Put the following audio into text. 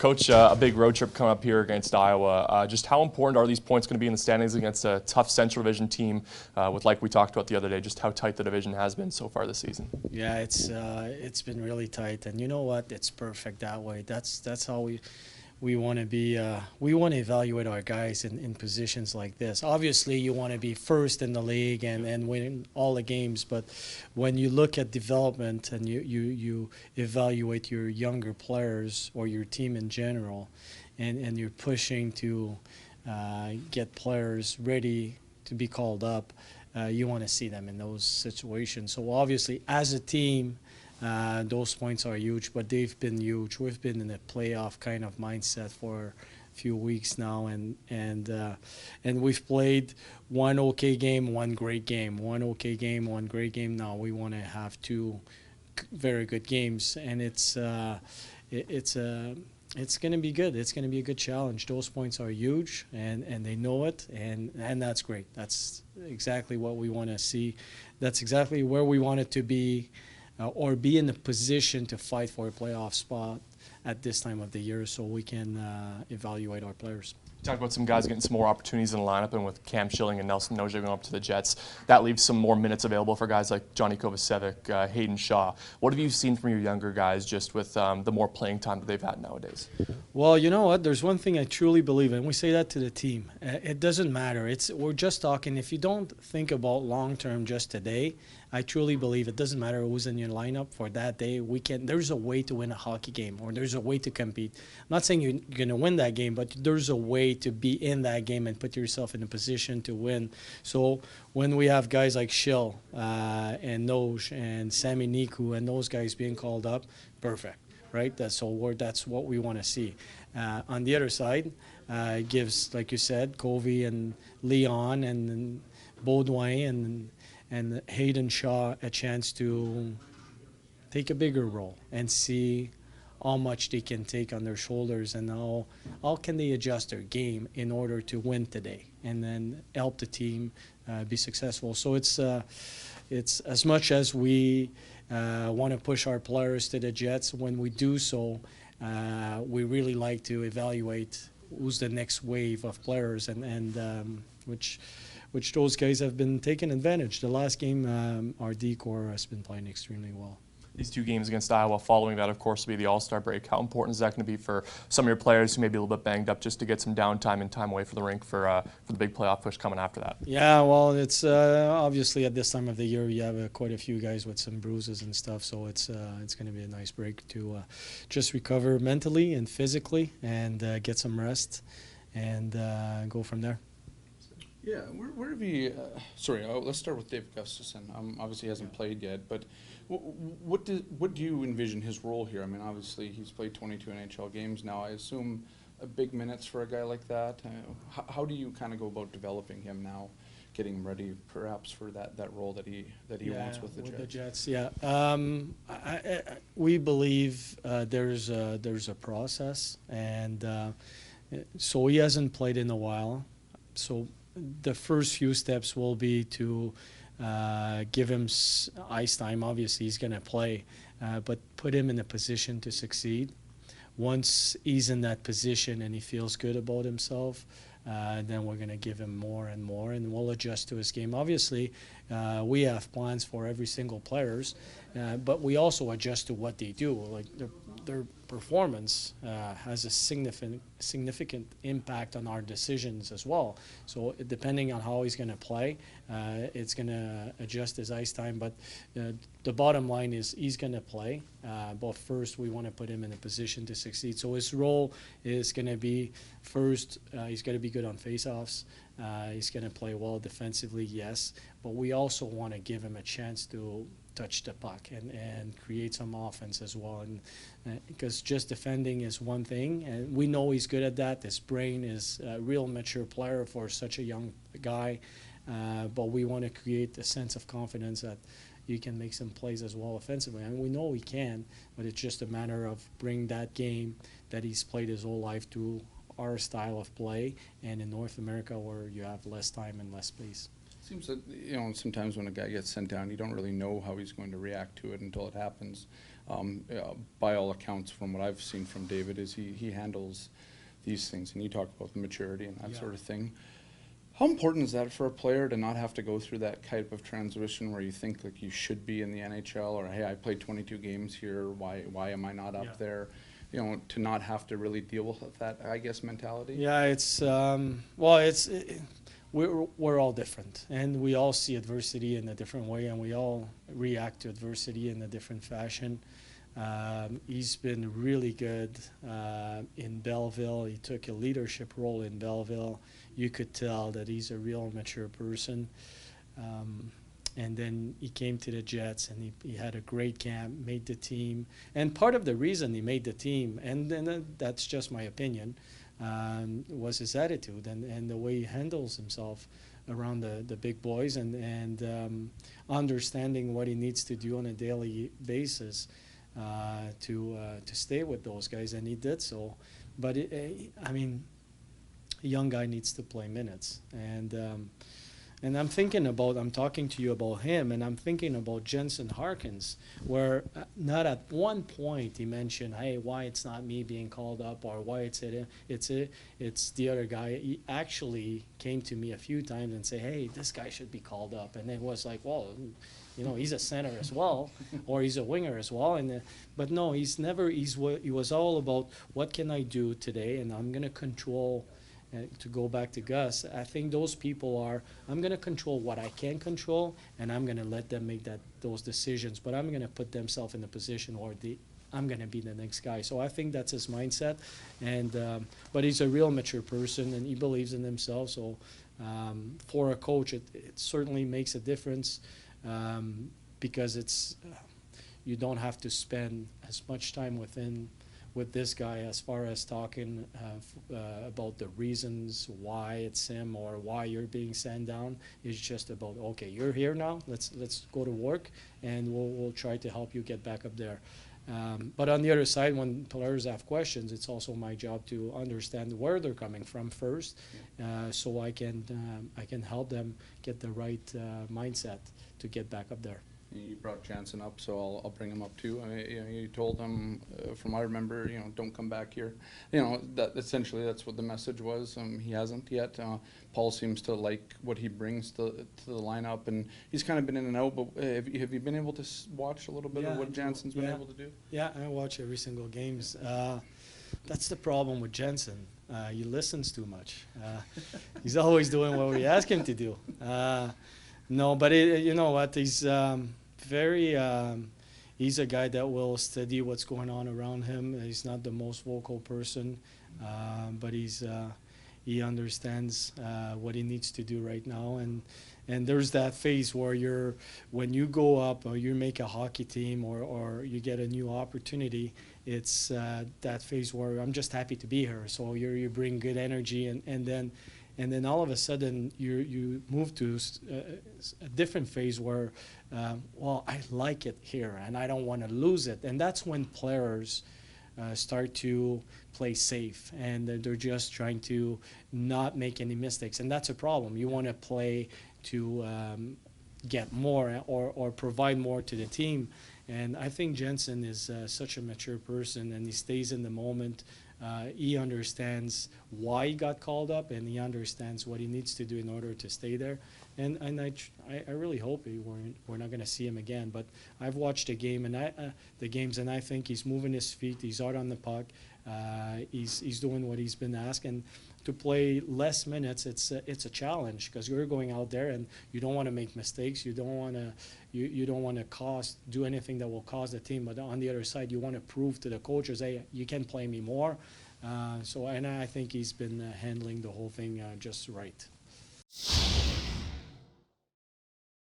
Coach, a big road trip coming up here against Iowa. Just how important are these points going to be in the standings against a tough Central Division team with, like we talked about the other day, just how tight the division has been so far this season? Yeah, it's been really tight, and you know what? It's perfect that way. That's how we want to be. We want to evaluate our guys in positions like this. Obviously, you want to be first in the league and win all the games. But when you look at development and you evaluate your younger players or your team in general, and you're pushing to get players ready to be called up, you want to see them in those situations. So obviously, as a team, those points are huge, but they've been huge. We've been in a playoff kind of mindset for a few weeks now, and we've played one okay game, one great game, one okay game, one great game. Now we want to have two very good games, and it's going to be good. It's going to be a good challenge. Those points are huge, and they know it, and that's great. That's exactly what we want to see. That's exactly where we want it to be. Or be in a position to fight for a playoff spot at this time of the year so we can evaluate our players. Talk about some guys getting some more opportunities in the lineup, and with Cam Schilling and Nelson Noja going up to the Jets, that leaves some more minutes available for guys like Johnny Kovacevic, Hayden Shaw. What have you seen from your younger guys just with the more playing time that they've had nowadays? Well, you know what? There's one thing I truly believe in. We say that to the team. It doesn't matter. We're just talking. If you don't think about long-term just today, I truly believe it doesn't matter who's in your lineup for that day. There's a way to win a hockey game, or there's a way to compete. I'm not saying you're going to win that game, but there's a way to be in that game and put yourself in a position to win. So when we have guys like Schill and Noj and Sami Niku and those guys being called up, perfect. Right, that's what we want to see. On the other side, it gives, like you said, Covey and Leon and Baudouin and Hayden Shaw a chance to take a bigger role and see how much they can take on their shoulders and how can they adjust their game in order to win today and then help the team be successful. So it's as much as we want to push our players to the Jets. When we do so, we really like to evaluate who's the next wave of players, and which those guys have been taking advantage. The last game, our D-core has been playing extremely well. These two games against Iowa, following that, of course, will be the AllStar break. How important is that going to be for some of your players who may be a little bit banged up, just to get some downtime and time away for the rink for the big playoff push coming after that? Yeah, well, it's obviously at this time of the year you have quite a few guys with some bruises and stuff, so it's going to be a nice break to just recover mentally and physically and get some rest and go from there. Yeah, where have you? Let's start with Dave Gustafson. Obviously, he hasn't played yet, but what do you envision his role here? I mean, obviously, he's played 22 NHL games now. I assume big minutes for a guy like that. How do you kind of go about developing him now, getting him ready, perhaps for that role that he wants with the Jets? With the Jets, yeah. We believe there's a process, and so he hasn't played in a while, so the first few steps will be to give him ice time. Obviously, he's going to play, but put him in a position to succeed. Once he's in that position and he feels good about himself, then we're going to give him more and more, and we'll adjust to his game. Obviously, we have plans for every single players, but we also adjust to what they do. Like their performance has a significant impact on our decisions as well. So depending on how he's going to play, it's going to adjust his ice time. But the bottom line is he's going to play. But first, we want to put him in a position to succeed. So his role is going to be first, he's going to be good on faceoffs. He's going to play well defensively, yes. But we also want to give him a chance to touch the puck and create some offense as well. And because just defending is one thing, and we know he's good at that. His brain is a real mature player for such a young guy. But we want to create a sense of confidence that you can make some plays as well offensively. And we know he can, but it's just a matter of bringing that game that he's played his whole life to our style of play, and in North America where you have less time and less space. Seems that sometimes when a guy gets sent down, you don't really know how he's going to react to it until it happens. by all accounts, from what I've seen from David, is he handles these things. And you talk about the maturity and that Yeah. sort of thing. How important is that for a player to not have to go through that type of transition where you think like you should be in the NHL, or hey, I played 22 games here, why am I not up Yeah. there? You know, to not have to really deal with that, I guess, mentality. Yeah, it's well, we're all different, and we all see adversity in a different way, and we all react to adversity in a different fashion. He's been really good in Belleville. He took a leadership role in Belleville. You could tell that he's a real mature person. And then he came to the Jets, and he had a great camp, made the team. And part of the reason he made the team, and that's just my opinion, was his attitude and the way he handles himself around the big boys, and understanding what he needs to do on a daily basis to stay with those guys, and he did so. But I mean, a young guy needs to play minutes, and I'm talking to you about him, and I'm thinking about Jensen Harkins, where not at one point he mentioned, hey, why it's not me being called up, or why it's the other guy. He actually came to me a few times and say, hey, this guy should be called up, and it was like, well, you know, he's a center as well, or he's a winger as well, but no, he was all about what can I do today, and I'm gonna control. To go back to Gus, I think those people I'm going to control what I can control, and I'm going to let them make those decisions, but I'm going to put themselves in a position where I'm going to be the next guy. So I think that's his mindset, but he's a real mature person, and he believes in himself. So for a coach, it certainly makes a difference, because you don't have to spend as much time with this guy as far as talking about the reasons why it's him or why you're being sent down. It's just about, okay, you're here now, let's go to work, and we'll try to help you get back up there. But on the other side, when players have questions, it's also my job to understand where they're coming from first, so I can help them get the right mindset to get back up there. You brought Jansen up, so I'll bring him up too. I mean, you know, you told him, from what I remember, you know, don't come back here. You know, that essentially that's what the message was. He hasn't yet. Paul seems to like what he brings to the lineup, and he's kind of been in and out. But have you been able to watch a little bit of what Jansen's been able to do? Yeah, I watch every single games. That's the problem with Jensen. He listens too much. He's always doing what we ask him to do. No, but you know what? He's he's a guy that will study what's going on around him. He's not the most vocal person, but he understands what he needs to do right now. And there's that phase where when you go up or you make a hockey team or you get a new opportunity, it's that phase where I'm just happy to be here. So you bring good energy, and then all of a sudden you move to a different phase where, well, I like it here and I don't want to lose it. And that's when players start to play safe, and they're just trying to not make any mistakes. And that's a problem. You want to play to get more or provide more to the team. And I think Jensen is such a mature person, and he stays in the moment. He understands why he got called up, and he understands what he needs to do in order to stay there. And I really hope we're not going to see him again. But I've watched the games, and I think he's moving his feet. He's out on the puck. He's doing what he's been asked. And to play less minutes, it's a challenge, because you're going out there and you don't want to make mistakes. You don't want to do anything that will cause the team. But on the other side, you want to prove to the coaches, hey, you can play me more. And I think he's been handling the whole thing just right.